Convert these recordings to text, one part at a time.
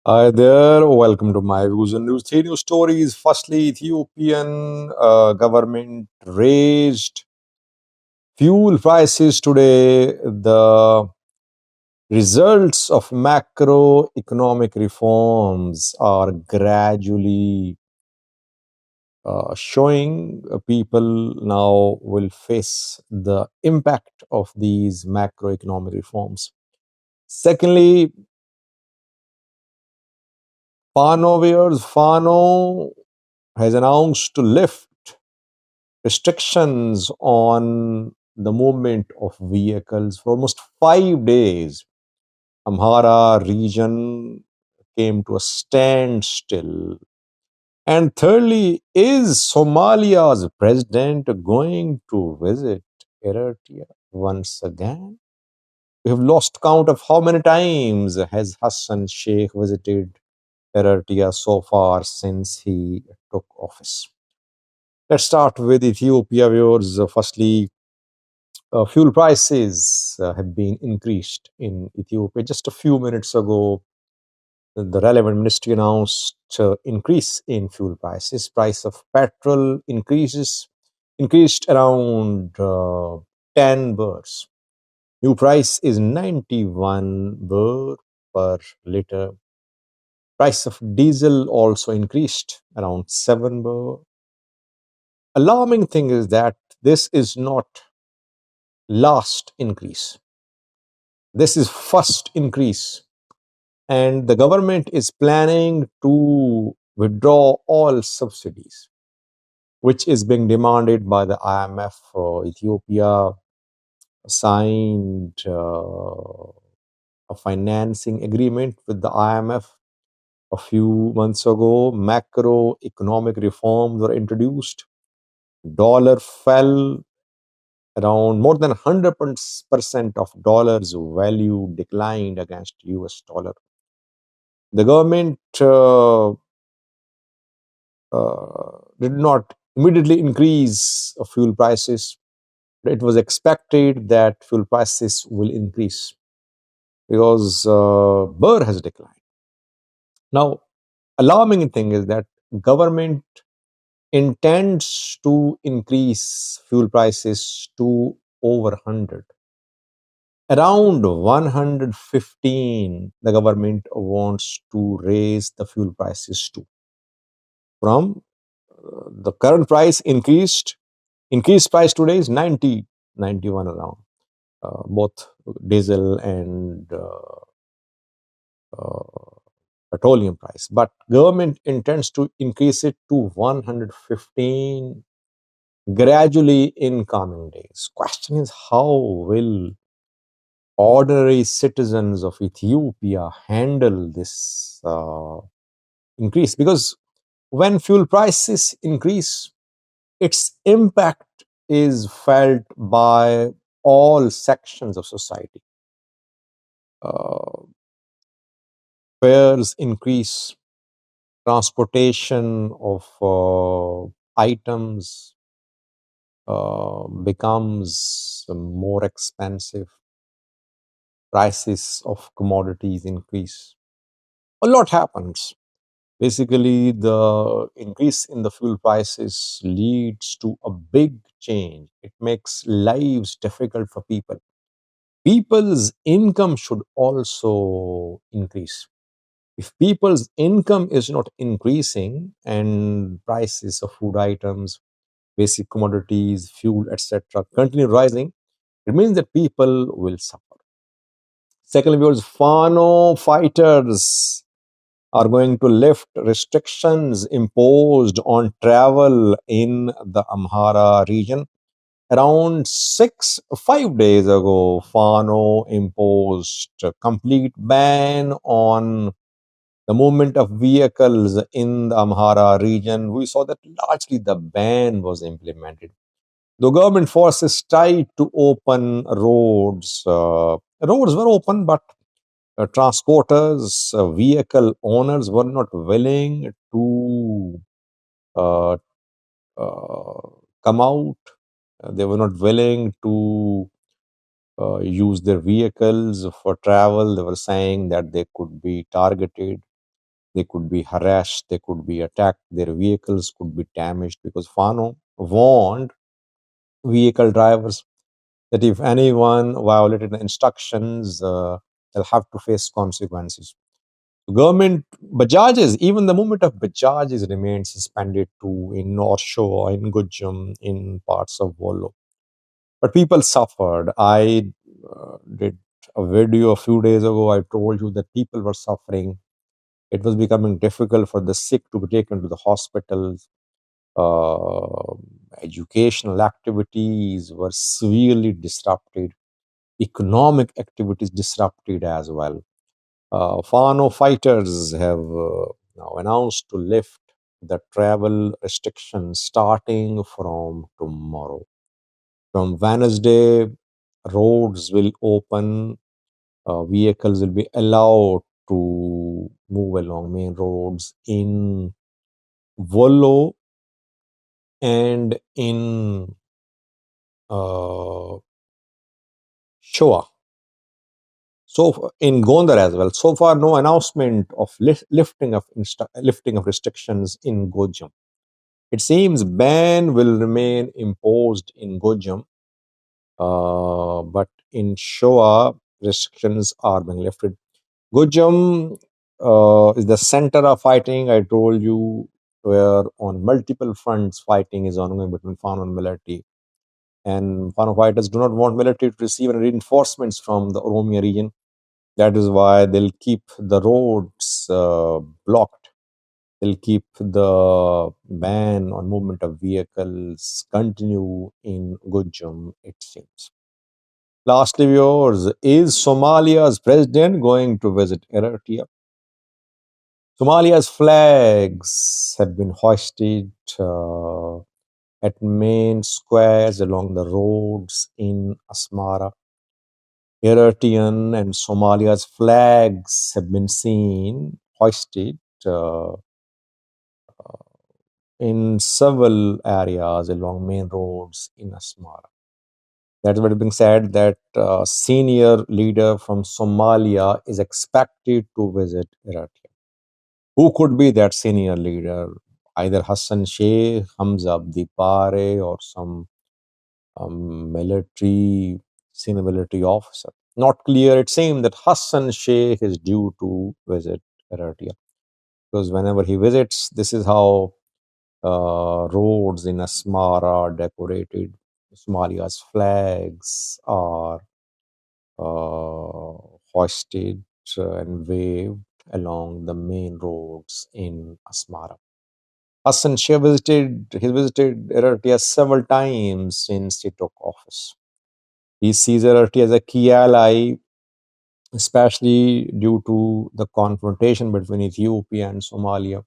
Hi there, welcome to my views and news. Three news stories. Firstly, Ethiopian government raised fuel prices today. The results of macroeconomic reforms are gradually showing people now will face the impact of these macroeconomic reforms. Secondly, Fano has announced to lift restrictions on the movement of vehicles for almost 5 days. Amhara region came to a standstill. And thirdly, is Somalia's president going to visit Eritrea once again? We have lost count of how many times has Hassan Sheikh visited Eritrea so far since he took office. Let's start with Ethiopia, viewers. Firstly, fuel prices have been increased in Ethiopia. Just a few minutes ago, the relevant ministry announced increase in fuel prices. Price of petrol increased around 10 birrs. New price is 91 birr per liter. Price of diesel also increased around 7 birr. Alarming thing is that this is not last increase. This is first increase, and the government is planning to withdraw all subsidies, which is being demanded by the IMF. Ethiopia signed a financing agreement with the IMF a few months ago. Macroeconomic reforms were introduced. Dollar fell around more than 100% of dollar's value declined against US dollar. The government did not immediately increase fuel prices. It was expected that fuel prices will increase because birr has declined. Now, alarming thing is that government intends to increase fuel prices to over 100. Around 115, the government wants to raise the fuel prices to. From the current price increased price today is 90, 91 around, both diesel and petroleum price. But government intends to increase it to 115 gradually in coming days. Question is, how will ordinary citizens of Ethiopia handle this increase? Because when fuel prices increase, its impact is felt by all sections of society. Uh, fares increase, transportation of items becomes more expensive, prices of commodities increase. A lot happens. Basically, the increase in the fuel prices leads to a big change. It makes lives difficult for people. People's income should also increase. If people's income is not increasing and prices of food items, basic commodities, fuel, etc., continue rising, it means that people will suffer. Secondly, viewers, Fano fighters are going to lift restrictions imposed on travel in the Amhara region. Around 5 days ago, Fano imposed a complete ban on the movement of vehicles in the Amhara region. We saw that largely the ban was implemented. The government forces tried to open roads. Roads were open, but transporters, vehicle owners were not willing to uh, come out. They were not willing to use their vehicles for travel. They were saying that they could be targeted. They could be harassed, they could be attacked, their vehicles could be damaged, because Fano warned vehicle drivers that if anyone violated the instructions, they'll have to face consequences. Government Bajajs, even the movement of Bajajs remained suspended too in North Shore, in Gujam, in parts of Wollo. But people suffered. I did a video a few days ago. I told you that people were suffering. It was becoming difficult for the sick to be taken to the hospitals. Uh, Educational activities were severely disrupted. Economic activities disrupted as well. Fano fighters have now announced to lift the travel restrictions starting from tomorrow. From Wednesday, roads will open, vehicles will be allowed to move along main roads in Wollo and in uh, Shoa. So in Gondar as well. So far, no announcement of lifting of restrictions in Gojam. It seems ban will remain imposed in Gojam, but in Shoa, restrictions are being lifted. Gujam is the center of fighting. I told you, where on multiple fronts fighting is ongoing between Fano and military. And Fano fighters do not want military to receive any reinforcements from the Oromia region. That is why they'll keep the roads blocked. They'll keep the ban on movement of vehicles continue in Gujam, it seems. Lastly, viewers, is Somalia's president going to visit Eritrea? Somalia's flags have been hoisted at main squares along the roads in Asmara. Eritrean and Somalia's flags have been seen hoisted uh, in several areas along main roads in Asmara. That's what is being said, that senior leader from Somalia is expected to visit Eritrea. Who could be that senior leader? Either Hassan Sheikh, Hamza Abdi Pare, or some military, senior military officer. Not clear. It seems that Hassan Sheikh is due to visit Eritrea, because whenever he visits, this is how roads in Asmara are decorated. Somalia's flags are hoisted and waved along the main roads in Asmara. Hassan Sheikh he visited Eritrea several times since he took office. He sees Eritrea as a key ally, especially due to the confrontation between Ethiopia and Somalia.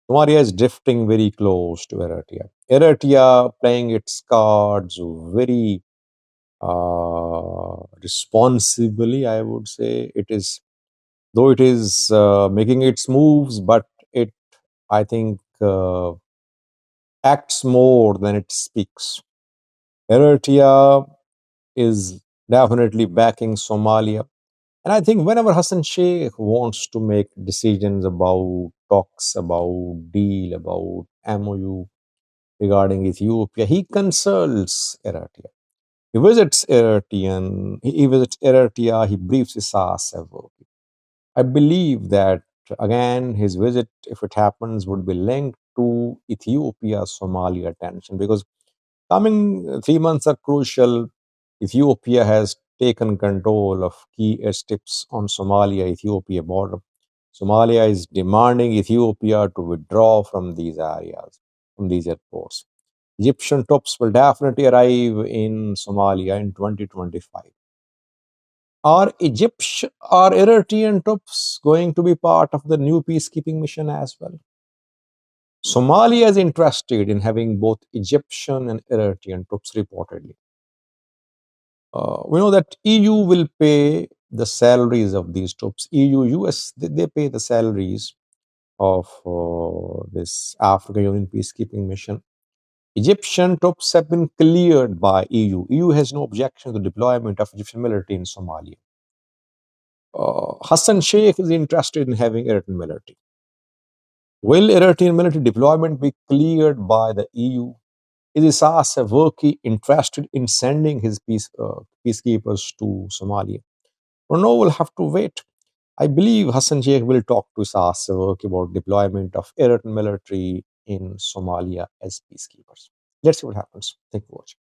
Somalia is drifting very close to Eritrea. Eritrea playing its cards very responsibly, I would say. It is, though it is making its moves, but it, I think, acts more than it speaks. Eritrea is definitely backing Somalia. And I think whenever Hassan Sheikh wants to make decisions about talks, about deal, about MOU regarding Ethiopia, he consults Eritrea. He visits Eritrea, he briefs Isaias Afwerki. I believe that, again, his visit, if it happens, would be linked to Ethiopia-Somalia tension, because coming 3 months are crucial. Ethiopia has taken control of key airstrips on Somalia-Ethiopia border. Somalia is demanding Ethiopia to withdraw from these areas, from these airports. Egyptian troops will definitely arrive in Somalia in 2025. Are Eritrean troops going to be part of the new peacekeeping mission as well? Somalia is interested in having both Egyptian and Eritrean troops reportedly. We know that EU will pay the salaries of these troops. EU, US, they pay the salaries of this African Union peacekeeping mission. Egyptian troops have been cleared by EU. EU has no objection to the deployment of Egyptian military in Somalia. Hassan Sheikh is interested in having Eritrean military. Will Eritrean military deployment be cleared by the EU? Is Isas Afwerki interested in sending his peacekeepers to Somalia? Or no, we'll have to wait. I believe Hassan Sheikh will talk to Isas Afwerki about deployment of Eritrean military in Somalia as peacekeepers. Let's see what happens. Thank you for watching.